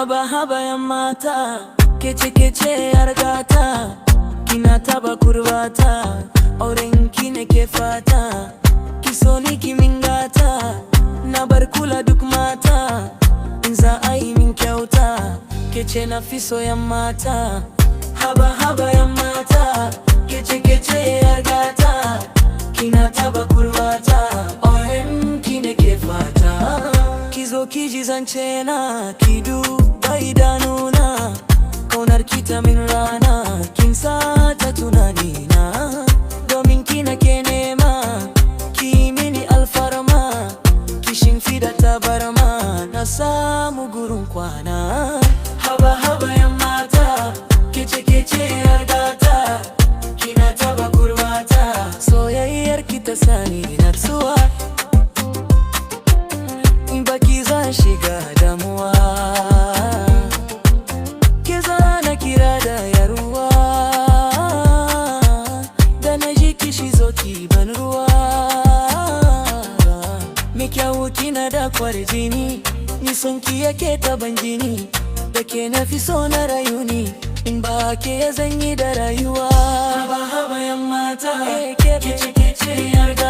Haba haba yan mata, kece kece yar gata, kina taba kurwata, auren ki nake fata, ki so ni ki min gata, na bar kula duk mata, in za a yi min kyauta, kece na fi so yan mata. Haba haba yan mata, kece kece yar gata, kina taba kurwata, auren ki nake fata, ki zo ki ji zance na, ki duba idanuna, kaunar ki ta min rana, kin sa ta tunani na, domin ki nake nema, ki mini alfarma, ki shimfida tabarma, na samu gurin kwana. Haba haba yan mata, kece kece yar gata, kina taba kurwata, soyayyar ki ta sani natsuwa, baki zan shiga damuwa, ke zana kira da yaruwa, da na ji kishi zo ki ban ruwa, me kyawu kina da kwarjini, ni son ki yake taban jini, da ke na fi so na rayu ni, in ba ke ya zanyi da rayuwa. Haba haba yan mata, kece kece yar gata,